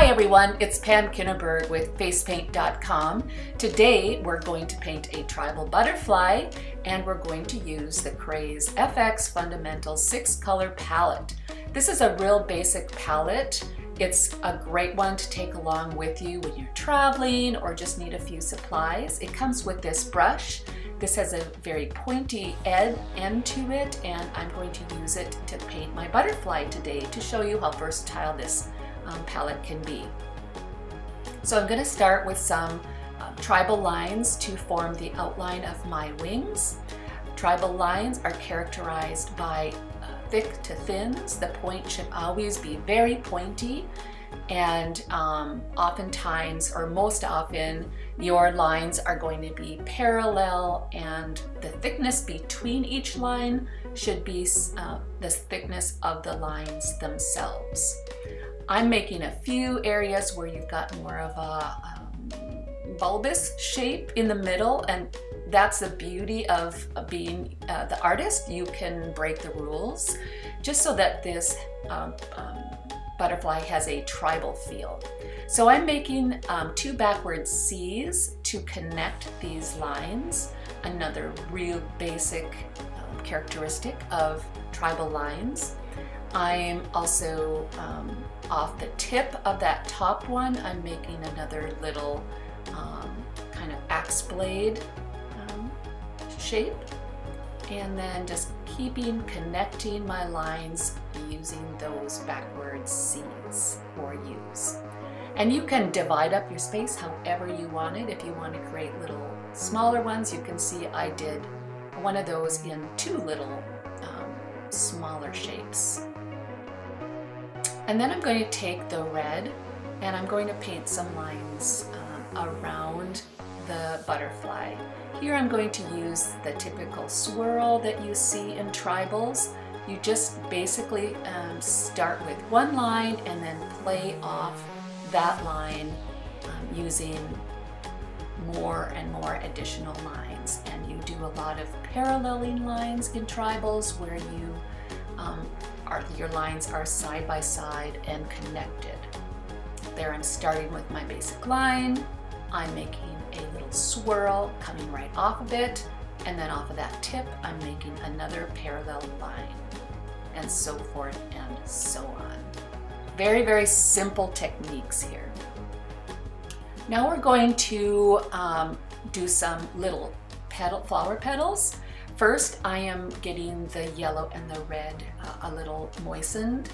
Hi everyone, it's Pam Kinneberg with facepaint.com. Today we're going to paint a tribal butterfly and we're going to use the Kraze FX Fundamental 6-color palette. This is a real basic palette. It's a great one to take along with you when you're traveling or just need a few supplies. It comes with this brush. This has a very pointy end to it, and I'm going to use it to paint my butterfly today to show you how versatile this palette can be. So I'm going to start with some tribal lines to form the outline of my wings. Tribal lines are characterized by thick to thins. The point should always be very pointy, and oftentimes, or most often, your lines are going to be parallel, and the thickness between each line should be the thickness of the lines themselves. I'm making a few areas where you've got more of a bulbous shape in the middle, and that's the beauty of being the artist. You can break the rules just so that this butterfly has a tribal feel. So I'm making 2 backward C's to connect these lines, another real basic characteristic of tribal lines. I'm also off the tip of that top one, I'm making another little kind of axe blade shape, and then just connecting my lines using those backward C's or U's. And you can divide up your space however you want it. If you want to create little smaller ones, you can see I did one of those in 2 little smaller shapes. And then I'm going to take the red and I'm going to paint some lines around the butterfly. Here I'm going to use the typical swirl that you see in tribals. You just basically start with one line and then play off that line using more and more additional lines. And you do a lot of paralleling lines in tribals where you your lines are side by side and connected. There I'm starting with my basic line. I'm making a little swirl coming right off of it, and then off of that tip I'm making another parallel line, and so forth and so on. Very, very simple techniques here. Now we're going to do some little flower petals. First, I am getting the yellow and the red a little moistened,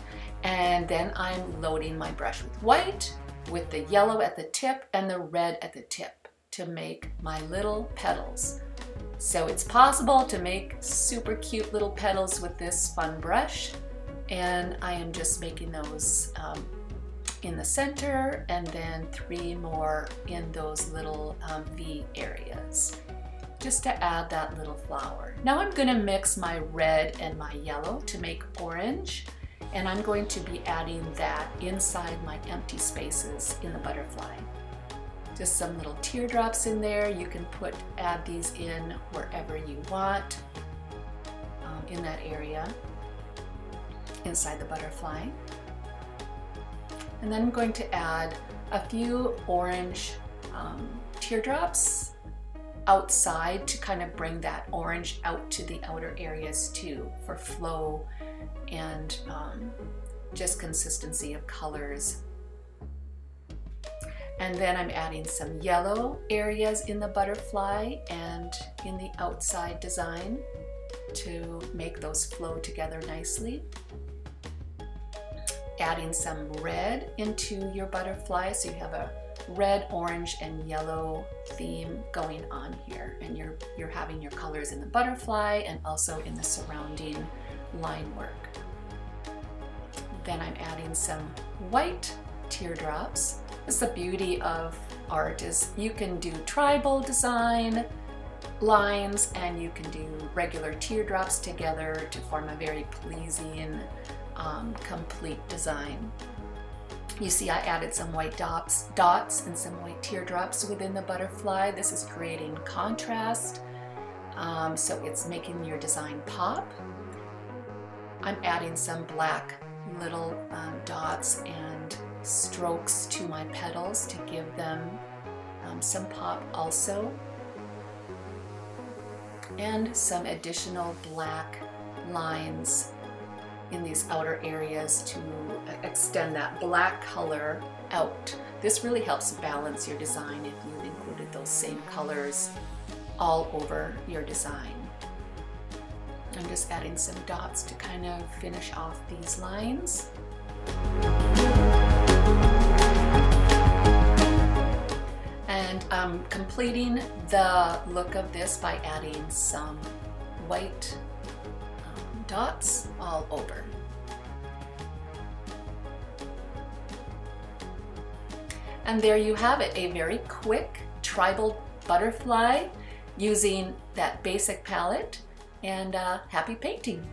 and then I'm loading my brush with white, with the yellow at the tip and the red at the tip to make my little petals. So it's possible to make super cute little petals with this fun brush, and I am just making those in the center, and then 3 more in those little V areas, just to add that little flower. Now I'm going to mix my red and my yellow to make orange, and I'm going to be adding that inside my empty spaces in the butterfly. Just some little teardrops in there. You can add these in wherever you want in that area inside the butterfly. And then I'm going to add a few orange teardrops outside to kind of bring that orange out to the outer areas too, for flow and just consistency of colors. And then I'm adding some yellow areas in the butterfly and in the outside design to make those flow together nicely. Adding some red into your butterfly, so you have a red, orange, and yellow theme going on here, and you're having your colors in the butterfly and also in the surrounding line work. Then I'm adding some white teardrops. It's the beauty of art, is you can do tribal design lines and you can do regular teardrops together to form a very pleasing complete design. You see I added some white dots and some white teardrops within the butterfly. This is creating contrast, so it's making your design pop. I'm adding some black little dots and strokes to my petals to give them some pop also, and some additional black lines in these outer areas to extend that black color out. This really helps balance your design if you've included those same colors all over your design. I'm just adding some dots to kind of finish off these lines. And I'm completing the look of this by adding some white dots all over. And there you have it, a very quick tribal butterfly using that basic palette, and happy painting!